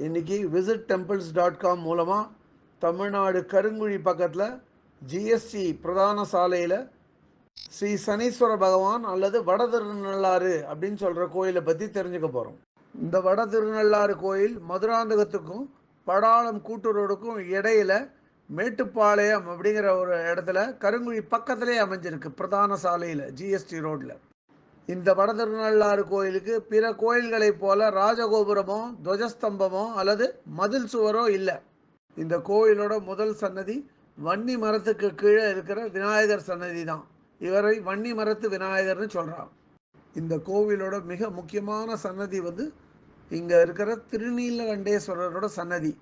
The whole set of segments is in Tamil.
இன்றைக்கி visittemples.com மூலமாக தமிழ்நாடு கருங்குழி பக்கத்தில் ஜிஎஸ்டி பிரதான சாலையில் ஸ்ரீ சனீஸ்வர பகவான் அல்லது வட திருநள்ளாறு அப்படின்னு சொல்கிற கோயிலை பற்றி தெரிஞ்சுக்க போகிறோம். இந்த வட திருநள்ளாறு கோயில் மதுராந்தகத்துக்கும் படாளம் கூட்டுரோடுக்கும் இடையில் மேட்டுப்பாளையம் அப்படிங்கிற ஒரு இடத்துல கருங்குழி பக்கத்திலே அமைஞ்சிருக்கு. பிரதான சாலையில் ஜிஎஸ்டி ரோட்டில் இந்த வட திருநள்ளாறு கோயிலுக்கு பிற கோயில்களைப் போல ராஜகோபுரமோ துவஜஸ்தம்பமோ அல்லது மதில் சுவரோ இல்லை. இந்த கோயிலோட முதல் சன்னதி வன்னி மரத்துக்கு கீழே இருக்கிற விநாயகர் சன்னதி தான். இவரை வன்னி மரத்து விநாயகர்னு சொல்கிறான். இந்த கோவிலோட மிக முக்கியமான சன்னதி இங்கே இருக்கிற திருநீலகண்டேஸ்வரரோட சன்னதி.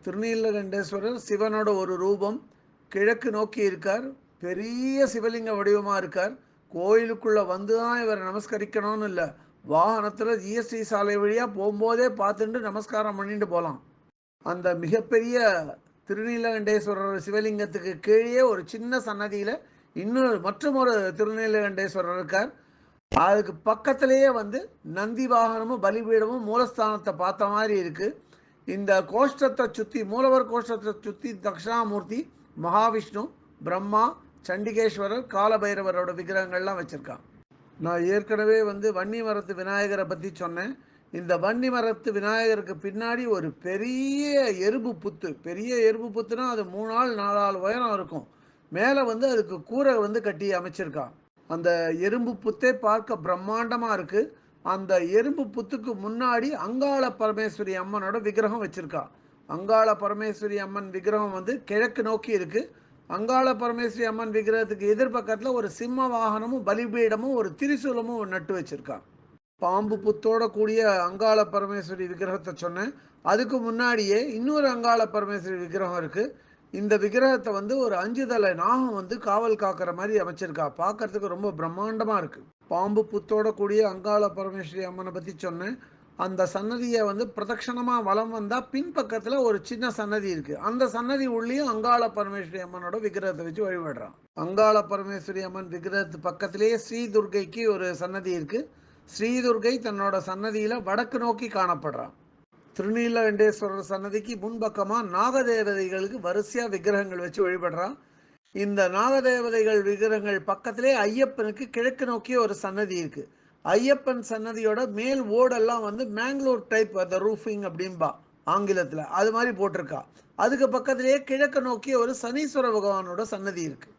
திருநீலகண்டேஸ்வரர் சிவனோட ஒரு ரூபம், கிழக்கு நோக்கி இருக்கார், பெரிய சிவலிங்க வடிவமாக இருக்கார். கோயிலுக்குள்ளே வந்து தான் இவரை நமஸ்கரிக்கணும்னு இல்லை, வாகனத்தில் ஜிஎஸ்டி சாலை வழியாக போகும்போதே பார்த்துட்டு நமஸ்காரம் பண்ணிட்டு போகலாம். அந்த மிகப்பெரிய திருநீலகண்டேஸ்வரர் சிவலிங்கத்துக்கு கீழே ஒரு சின்ன சன்னதியில் மற்றும் ஒரு திருநீலகண்டேஸ்வரர் இருக்கார். அதுக்கு பக்கத்திலேயே நந்தி வாகனமும் பலிபீடமும் மூலஸ்தானத்தை பார்த்த மாதிரி இருக்குது. இந்த கோஷ்டத்தை சுற்றி, மூலவர் கோஷ்டத்தை சுற்றி தக்ஷணாமூர்த்தி, மகாவிஷ்ணு, பிரம்மா, சண்டிகேஸ்வரர், காலபைரவரோட விக்கிரகங்கள்லாம் வச்சுருக்கான். நான் ஏற்கனவே வன்னி மரத்து விநாயகரை பற்றி சொன்னேன். இந்த வன்னி மரத்து விநாயகருக்கு பின்னாடி ஒரு பெரிய எறும்பு புத்து, பெரிய எறும்பு புத்துனா அது 3 ஆள் 4 ஆள் உயரம் இருக்கும். மேலே அதுக்கு கூரை கட்டி அமைச்சிருக்கான். அந்த எறும்பு புத்தே பார்க்க பிரம்மாண்டமாக இருக்குது. அந்த எறும்பு புத்துக்கு முன்னாடி அங்காள பரமேஸ்வரி அம்மனோட விக்கிரகம் வச்சுருக்கா. அங்காள பரமேஸ்வரி அம்மன் விக்கிரகம் கிழக்கு நோக்கி இருக்குது. அங்காள பரமேஸ்வரி அம்மன் விக்கிரகத்துக்கு எதிர்பக்கத்தில் ஒரு சிம்ம வாகனமும் பலிபீடமும் ஒரு திரிசூலமும் நட்டு வச்சுருக்கா. பாம்பு புத்தோட கூடிய அங்காள பரமேஸ்வரி விக்கிரகத்தை சொன்னேன். அதுக்கு முன்னாடியே இன்னொரு அங்காள பரமேஸ்வரி விக்கிரகம் இருக்குது. இந்த விக்கிரகத்தை ஒரு 5 தலை நாகம் காவல் காக்கிற மாதிரி அமைச்சிருக்கா. பார்க்கறதுக்கு ரொம்ப பிரம்மாண்டமாக இருக்குது. பாம்பு புத்தோட கூடிய அங்காள பரமேஸ்வரி அம்மனை பற்றி சொன்னேன். அந்த சன்னதியை பிரதட்சணமாக வலம் வந்தால் பின்பக்கத்தில் ஒரு சின்ன சன்னதி இருக்குது. அந்த சன்னதி உள்ளேயும் அங்காள பரமேஸ்வரி அம்மனோட விக்கிரகத்தை வச்சு வழிபடுறான். அங்காள பரமேஸ்வரி அம்மன் விக்கிரகத்து பக்கத்திலேயே ஸ்ரீ துர்கைக்கு ஒரு சன்னதி இருக்குது. ஸ்ரீதுர்கை தன்னோட சன்னதியில் வடக்கு நோக்கி காணப்படுறான். திருநீலகண்டேஸ்வரர் சன்னதிக்கு முன்பக்கமாக நாகதேவதைகளுக்கு வரிசையாக விக்கிரகங்கள் வச்சு வழிபடுறான். இந்த நாகதேவதைகள் விக்கிரகங்கள் பக்கத்திலே ஐயப்பனுக்கு கிழக்கு நோக்கிய ஒரு சன்னதி இருக்குது. ஐயப்பன் சன்னதியோட மேல் ஓடெல்லாம் மேங்களூர் டைப், அந்த ரூஃபிங் அப்படின்பா ஆங்கிலத்தில், அது மாதிரி போட்டிருக்கா. அதுக்கு பக்கத்திலேயே கிழக்கு நோக்கிய ஒரு சனீஸ்வர பகவானோட சன்னதி இருக்குது.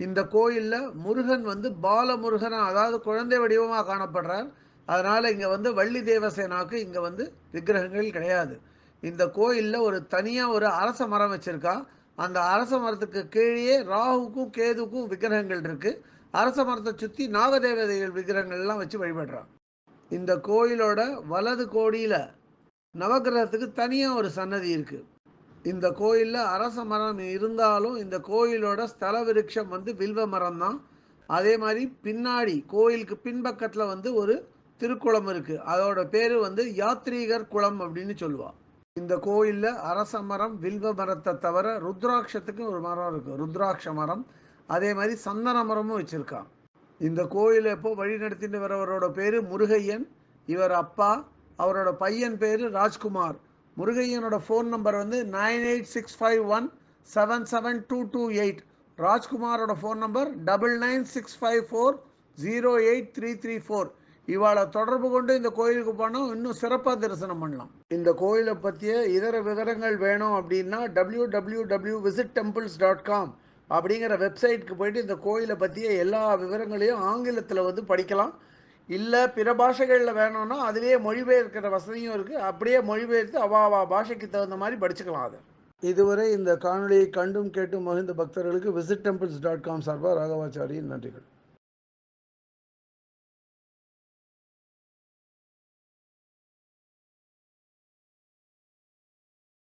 இந்த கோயிலில் முருகன் பாலமுருகன், அதாவது குழந்தை வடிவமாக காணப்படுறார். அதனால் இங்கே வள்ளி தேவசேனாவுக்கு இங்கே விக்கிரகங்கள் கிடையாது. இந்த கோயிலில் ஒரு தனியாக ஒரு அரச மரம் வச்சுருக்கா. அந்த அரச மரத்துக்கு கீழே ராகுக்கும் கேதுக்கும் விக்கிரகங்கள் இருக்குது. அரச மரத்தை சுற்றி நாகதேவதைகள் விக்கிரகங்கள்லாம் வச்சு வழிபடுறான். இந்த கோயிலோட வலது கோடியில் நவகிரகத்துக்கு தனியாக ஒரு சன்னதி இருக்குது. இந்த கோயிலில் அரச மரம் இருந்தாலும் இந்த கோயிலோட ஸ்தல விருட்சம் வில்வ மரம் தான். அதே மாதிரி பின்னாடி கோயிலுக்கு பின்பக்கத்தில் ஒரு திருக்குளம் இருக்குது. அதோட பேர் யாத்ரீகர் குளம் அப்படின்னு சொல்லுவாள். இந்த கோயிலில் அரச மரம், வில்வ மரத்தை தவிர ருத்ராட்சத்துக்கு ஒரு மரம் இருக்குது, ருத்ராட்ச மரம். அதே மாதிரி சந்தன மரமும் வச்சுருக்கான். இந்த கோயிலை எப்போது வழி நடத்திட்டு வரவரோட பேர் முருகையன். இவர் அப்பா. அவரோட பையன் பேர் ராஜ்குமார். முருகையனோட ஃபோன் நம்பர் 9865177228. ராஜ்குமாரோட ஃபோன் நம்பர் 9965408334. இவாளை தொடர்பு கொண்டு இந்த கோயிலுக்கு போனால் இன்னும் சிறப்பாக தரிசனம் பண்ணலாம். இந்த கோயிலை பற்றிய இதர விவரங்கள் வேணும் அப்படின்னா www.visittemples.com அப்படிங்கிற வெப்சைட்டுக்கு போயிட்டு இந்த கோயிலை பற்றிய எல்லா விவரங்களையும் ஆங்கிலத்தில் படிக்கலாம். இல்லை பிற பாஷைகளில் வேணும்னா அதிலேயே மொழிபெயர்க்கிற வசதியும் இருக்குது. அப்படியே மொழிபெயர்த்து அவா பாஷைக்கு தகுந்த மாதிரி படிச்சுக்கலாம். அதை இதுவரை இந்த காணொலியை கண்டும் கேட்டும் மகிழ்ந்த பக்தர்களுக்கு visittemples.com சார்பாக ராகவாச்சாரியின் நன்றிகள்.